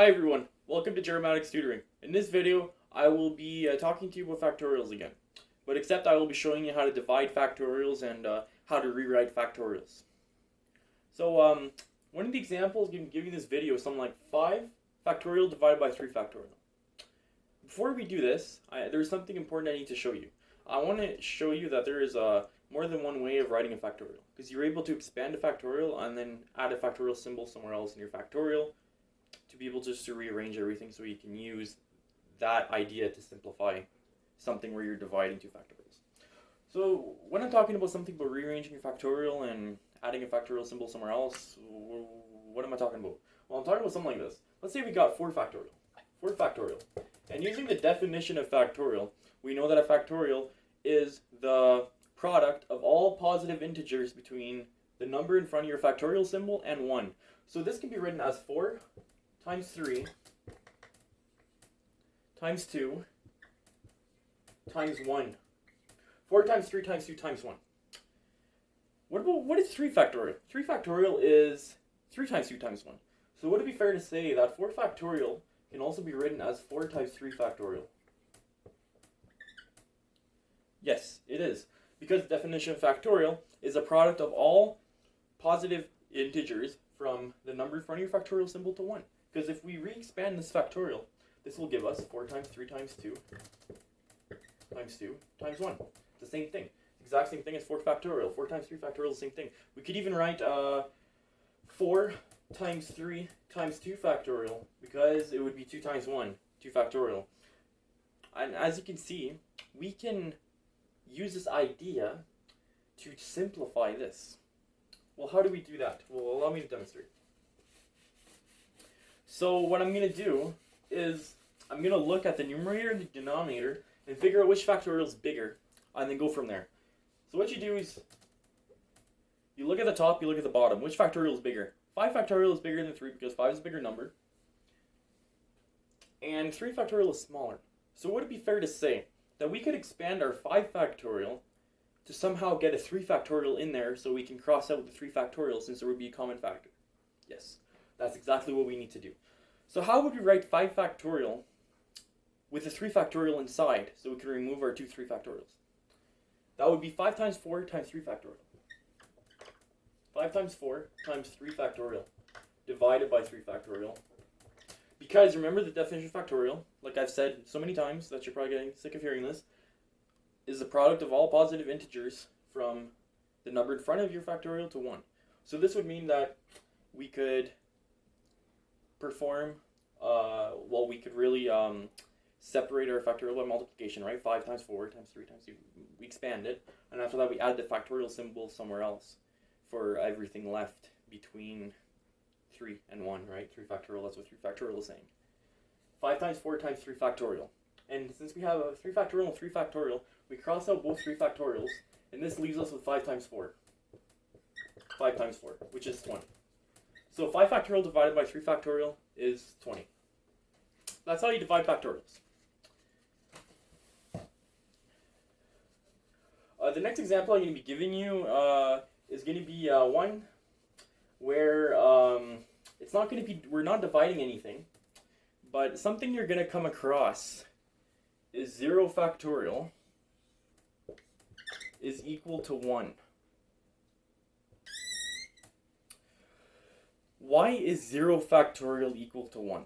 Hi everyone, welcome to Jerematics Tutoring. In this video, I will be talking to you about factorials again. But except I will be showing you how to divide factorials and how to rewrite factorials. So one of the examples I'm giving this video is something like 5 factorial divided by 3 factorial. Before we do this, there's something important I need to show you. I want to show you that there is more than one way of writing a factorial. Because you're able to expand a factorial and then add a factorial symbol somewhere else in your factorial, to be able just to rearrange everything so you can use that idea to simplify something where you're dividing 2 factorials. So when I'm talking about something about rearranging a factorial and adding a factorial symbol somewhere else, what am I talking about? Well, I'm talking about something like this. Let's say we got 4 factorial. 4 factorial. And using the definition of factorial, we know that a factorial is the product of all positive integers between the number in front of your factorial symbol and 1. So this can be written as 4 times 3 times 2 times 1. 4 times 3 times 2 times 1. What is 3 factorial? 3 factorial is 3 times 2 times 1. So would it be fair to say that 4 factorial can also be written as 4 times 3 factorial? Yes, it is. Because the definition of factorial is a product of all positive integers from the number in front of your factorial symbol to 1. Because if we re-expand this factorial, this will give us 4 times 3 times 2 times 2 times 1. It's the same thing. Exact same thing as 4 factorial. 4 times 3 factorial is the same thing. We could even write 4 times 3 times 2 factorial, because it would be 2 times 1, 2 factorial. And as you can see, we can use this idea to simplify this. Well, how do we do that? Well, allow me to demonstrate. So what I'm going to do is I'm going to look at the numerator and the denominator and figure out which factorial is bigger, and then go from there. So what you do is you look at the top, you look at the bottom. Which factorial is bigger? 5 factorial is bigger than 3 because 5 is a bigger number. And 3 factorial is smaller. So would it be fair to say that we could expand our 5 factorial to somehow get a 3 factorial in there so we can cross out the 3 factorial since there would be a common factor? Yes, that's exactly what we need to do. So how would we write 5 factorial with a 3 factorial inside so we can remove our 2 3 factorials? That would be 5 times 4 times 3 factorial. 5 times 4 times 3 factorial divided by 3 factorial. Because remember the definition of factorial, like I've said so many times that you're probably getting sick of hearing this, is the product of all positive integers from the number in front of your factorial to 1. So this would mean that we could perform, we could really separate our factorial by multiplication, right? 5 times 4 times 3 times 2. We expand it, and after that we add the factorial symbol somewhere else for everything left between 3 and 1, right? 3 factorial, that's what 3 factorial is saying. 5 times 4 times 3 factorial. And since we have a 3 factorial and 3 factorial, we cross out both 3 factorials, and this leaves us with 5 times 4. 5 times 4, which is 20. So 5 factorial divided by 3 factorial is 20. That's how you divide factorials. The next example I'm going to be giving you is going to be one where it's not going to be, we're not dividing anything, but something you're going to come across is 0 factorial is equal to 1. Why is 0 factorial equal to 1?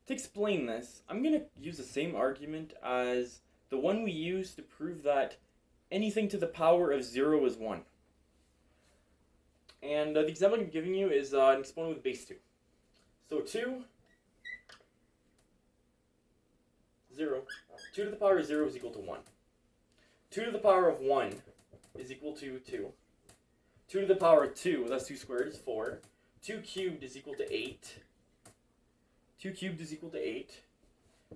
To explain this, I'm going to use the same argument as the one we used to prove that anything to the power of 0 is 1. And the example I'm giving you is an exponent with base 2. So 2 to the power of 0 is equal to 1. 2 to the power of 1 is equal to 2. 2 to the power of 2, that's 2 squared, is 4. 2 cubed is equal to 8. 2 cubed is equal to 8.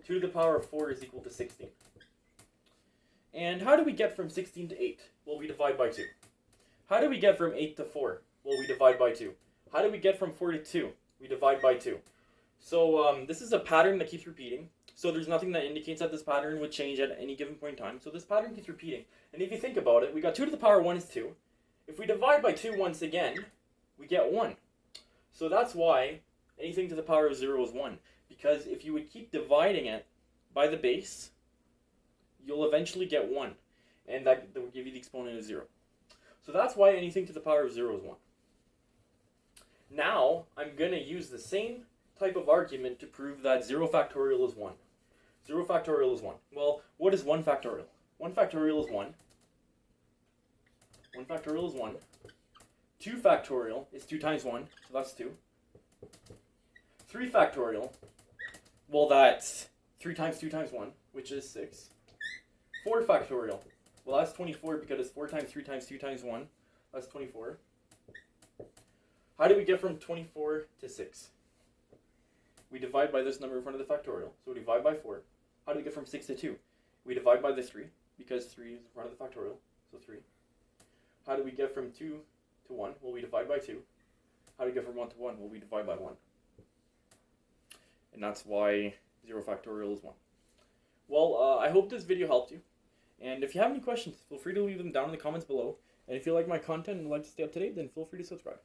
2 to the power of 4 is equal to 16. And how do we get from 16 to 8? Well, we divide by 2. How do we get from 8 to 4? Well, we divide by 2. How do we get from 4 to 2? We divide by 2. So this is a pattern that keeps repeating. So there's nothing that indicates that this pattern would change at any given point in time. So this pattern keeps repeating. And if you think about it, we got 2 to the power of 1 is 2. If we divide by 2 once again, we get 1. So that's why anything to the power of 0 is 1. Because if you would keep dividing it by the base, you'll eventually get 1. And that will give you the exponent of 0. So that's why anything to the power of 0 is 1. Now, I'm going to use the same type of argument to prove that 0 factorial is 1. 0 factorial is 1. Well, what is 1 factorial? 1 factorial is 1. 1 factorial is 1. 2 factorial is 2 times 1, so that's 2. 3 factorial, well, that's 3 times 2 times 1, which is 6. 4 factorial, well, that's 24 because it's 4 times 3 times 2 times 1. That's 24. How do we get from 24 to 6? We divide by this number in front of the factorial, so we divide by 4. How do we get from 6 to 2? We divide by the 3, because 3 is in front of the factorial, so 3. How do we get from 2 to 1? Well, we divide by 2. How do we get from 1 to 1? Well, we divide by 1. And that's why 0 factorial is 1. Well, I hope this video helped you. And if you have any questions, feel free to leave them down in the comments below. And if you like my content and would like to stay up to date, then feel free to subscribe.